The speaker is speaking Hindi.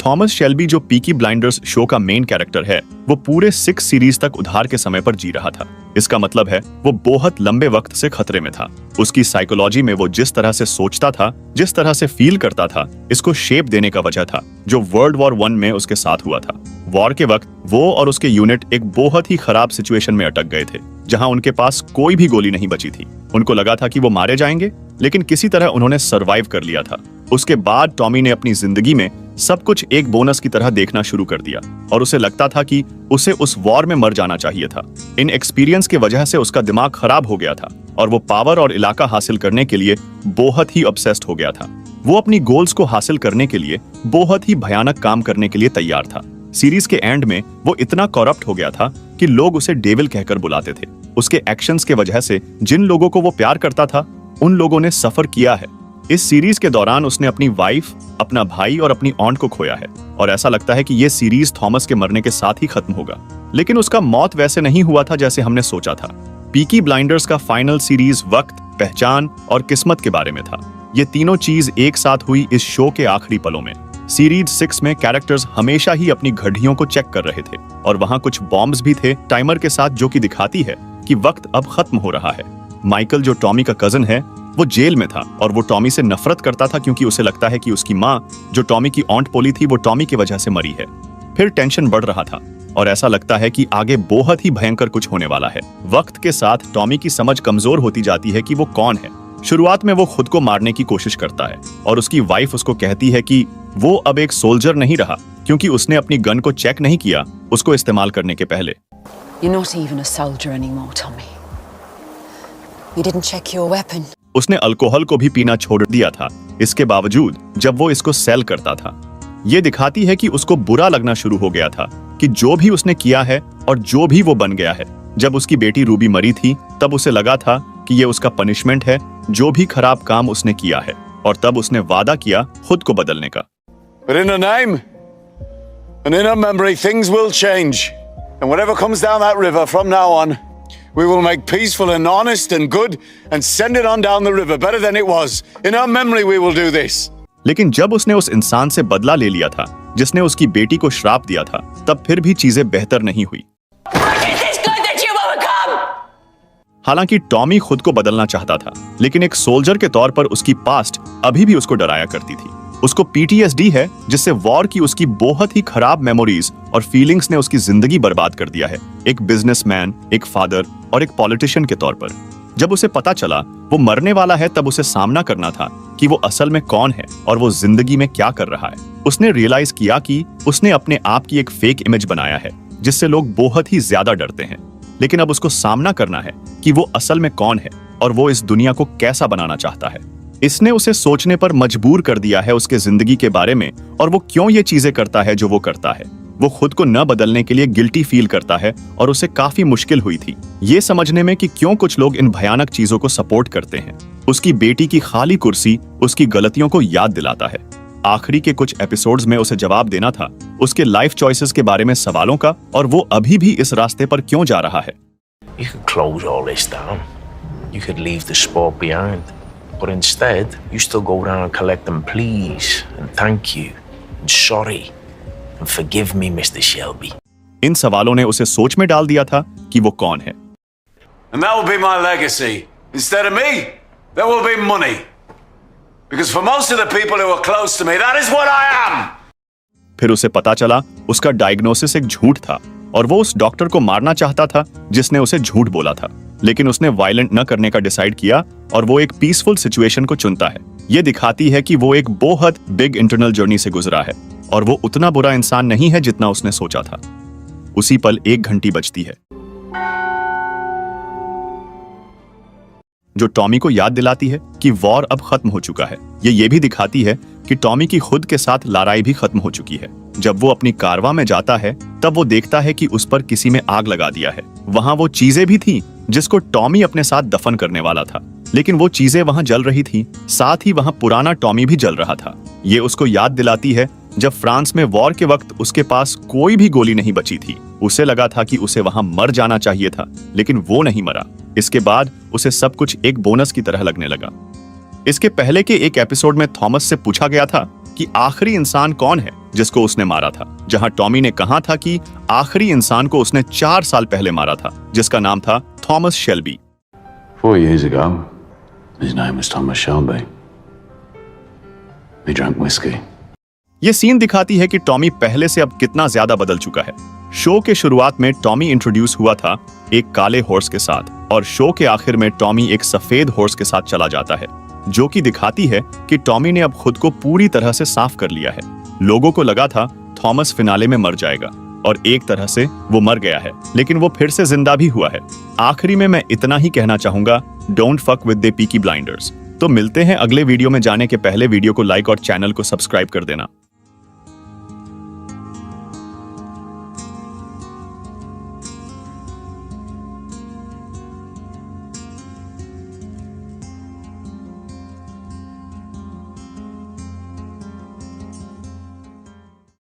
थॉमस शेल्बी जो पीकी ब्लाइंडर्स शो का मेन कैरेक्टर है, वो पूरे 6 सीरीज तक उधार के समय पर जी रहा था। इसका मतलब है वो बहुत लंबे वक्त से खतरे में था। उसकी साइकोलॉजी में वो जिस तरह से सोचता था, जिस तरह से फील करता था, इसको शेप देने का वजह था जो वर्ल्ड वॉर 1 में उसके साथ हुआ था। वॉर के वक्त वो और उसके यूनिट एक बहुत ही खराब सिचुएशन में अटक गए थे, जहां उनके पास कोई भी गोली नहीं बची थी। उनको लगा था कि वो मारे जाएंगे, लेकिन किसी तरह उन्होंने सरवाइव कर लिया था। उसके बाद टॉमी ने अपनी जिंदगी में सब कुछ एक बोनस की तरह देखना शुरू कर दिया और उसे लगता था कि उसे उस वॉर में मर जाना चाहिए था। इन एक्सपीरियंस की वजह से उसका दिमाग खराब हो गया था और वो पावर और इलाका हासिल करने के लिए बहुत ही ऑब्सेस्ड हो गया था। वो अपनी गोल्स को हासिल करने के लिए बहुत ही भयानक काम करने के लिए तैयार था। सीरीज के एंड में वो इतना करप्ट हो गया था कि लोग उसे डेविल कहकर बुलाते थे। उसके एक्शंस के वजह से जिन लोगों को वो प्यार करता था, उन लोगों ने सफर किया है। इस सीरीज के दौरान उसने अपनी वाइफ, अपना भाई और अपनी ऑन्ट को खोया है और ऐसा लगता है कि ये सीरीज थॉमस के मरने के साथ ही खत्म होगा। लेकिन उसका मौत वैसे नहीं हुआ था जैसे हमने सोचा था। पीकी ब्लाइंडर्स का फाइनल सीरीज वक्त, पहचान और किस्मत के बारे में था। ये तीनों चीज एक साथ हुई इस शो के आखिरी पलों में। सीरीज 6 में कैरेक्टर्स हमेशा ही अपनी घड़ियों को चेक कर रहे थे और वहां कुछ बॉम्ब्स भी थे टाइमर के साथ, जो कि दिखाती है कि वक्त अब खत्म हो रहा है। माइकल जो टॉमी का कजन है, वो जेल में था और वो टॉमी से नफरत करता था क्योंकि उसे लगता है कि उसकी माँ, जो टॉमी की ऑन्ट पोली थी, वो टॉमी की वजह से मरी है। फिर टेंशन बढ़ रहा था और ऐसा लगता है कि आगे बहुत ही भयंकर कुछ होने वाला है। वक्त के साथ टॉमी की समझ कमजोर होती जाती है कि वो कौन है। शुरुआत में वो खुद को मारने की कोशिश करता है और उसकी वाइफ उसको कहती है कि वो अब एक सोल्जर नहीं रहा क्योंकि उसने अपनी गन को चेक नहीं किया उसको इस्तेमाल करने के पहले। You're not even a soldier anymore, Tommy. You didn't check your weapon. उसने अल्कोहल को भी पीना छोड़ दिया था। इसके बावजूद जब वो इसको सेल करता था, ये दिखाती है कि उसको बुरा लगना शुरू हो गया था कि जो भी उसने किया है और जो भी वो बन गया है। जब उसकी बेटी रूबी मरी थी, तब उसे लगा था कि ये उसका पनिशमेंट है, जो भी खराब काम उसने किया है, और तब उसने वादा किया खुद को बदलने का। But in a name and in a memory, things will change. And whatever comes down that river from now on, we will make peaceful and honest and good and send it on down the river better than it was. In our memory we will do this. लेकिन जब उसने उस इंसान से बदला ले लिया था जिसने उसकी बेटी को श्राप दिया था, तब फिर भी चीजें बेहतर नहीं हुई। हालांकि टॉमी खुद को बदलना चाहता था, लेकिन एक सोल्जर के तौर पर उसकी पास्ट अभी भी उसको डराया करती थी। उसको PTSD है, जिससे वॉर की उसकी बहुत ही खराब मेमोरीज और फीलिंग्स ने उसकी जिंदगी बर्बाद कर दिया है, एक बिजनेसमैन, एक फादर और एक पॉलिटिशियन के तौर पर। जब उसे पता चला वो मरने वाला है, तब उसे सामना करना था कि वो असल में कौन है और वो जिंदगी में क्या कर रहा है। उसने रियलाइज किया कि उसने अपने आप की एक फेक इमेज बनाया है जिससे लोग बहुत ही ज्यादा डरते हैं। लेकिन अब उसको सामना करना है कि वो असल में कौन है और वो इस दुनिया को कैसा बनाना चाहता है। इसने उसे सोचने पर मजबूर कर दिया है उसके जिंदगी के बारे में और वो क्यों ये चीजें करता है जो वो करता है। वो खुद को न बदलने के लिए गिल्टी फील करता है और उसे काफी मुश्किल हुई थी ये समझने में कि क्यों कुछ लोग इन भयानक चीजों को सपोर्ट करते हैं। उसकी बेटी की खाली कुर्सी उसकी गलतियों को याद दिलाता है। आखिरी के कुछ एपिसोड्स में उसे जवाब देना था उसके लाइफ चॉइसेस के बारे में सवालों का, और वो अभी भी इस रास्ते पर क्यों जा रहा है। You could close all this down. You could leave the sport behind. But instead, you still go down and collect them please and thank you and sorry and forgive me, Mr. Shelby. इन सवालों ने उसे सोच में डाल दिया था कि वो कौन है। And that will be my legacy. Instead of me, there will be money. Because for most of the people who are close to me, that is what I am. फिर उसे पता चला उसका डायग्नोसिस एक झूठ था और वो उस डॉक्टर को मारना चाहता था जिसने उसे झूठ बोला था। लेकिन उसने वायलेंट न करने का डिसाइड किया और वो एक पीसफुल सिचुएशन को चुनता है। ये दिखाती है कि वो एक बहुत बिग इंटरनल जर्नी से गुजरा है और वो उतना बुरा इंसान नहीं है जितना उसने सोचा था। उसी पल 1 घंटी बजती है जो टॉमी को याद दिलाती है कि वॉर अब खत्म हो चुका है। ये भी दिखाती है कि टॉमी की खुद के साथ लड़ाई भी खत्म हो चुकी है। जब वो अपनी कारवां में जाता है, तब वो देखता है कि उस पर किसी में आग लगा दिया है। वहां वो चीजें भी थी जिसको टॉमी अपने साथ दफन करने वाला था, लेकिन वो चीजें वहां जल रही थी, साथ ही वहां पुराना टॉमी भी जल रहा था। ये उसको याद दिलाती है जब फ्रांस में वॉर के वक्त उसके पास कोई भी गोली नहीं बची थी। उसे लगा था कि उसे वहां मर जाना चाहिए था, लेकिन वो नहीं मरा। इसके बाद उसे सब कुछ एक बोनस की तरह लगने लगा। इसके पहले के एक एपिसोड में थॉमस से पूछा गया था कि आखिरी इंसान कौन है जिसको उसने मारा था, जहां टॉमी ने कहा था कि आखिरी इंसान को उसने 4 साल पहले मारा था, जिसका नाम था Thomas Shelby. 4 years ago, his name was Thomas Shelby. He drank whiskey. ये सीन दिखाती है कि टॉमी पहले से अब कितना ज्यादा बदल चुका है। शो के शुरुआत में टॉमी इंट्रोड्यूस हुआ था एक काले हॉर्स के साथ और शो के आखिर में टॉमी एक सफेद हॉर्स के साथ चला जाता है, जो कि दिखाती है कि टॉमी ने अब खुद को पूरी तरह से साफ कर लिया है। लोगों को लगा था थॉमस फिनाले में मर जाएगा और एक तरह से वो मर गया है, लेकिन वो फिर से जिंदा भी हुआ है। आखिरी में मैं इतना ही कहना चाहूंगा, don't fuck with the Peaky blinders. तो मिलते हैं अगले वीडियो में। जाने के पहले वीडियो को लाइक और चैनल को सब्सक्राइब कर देना।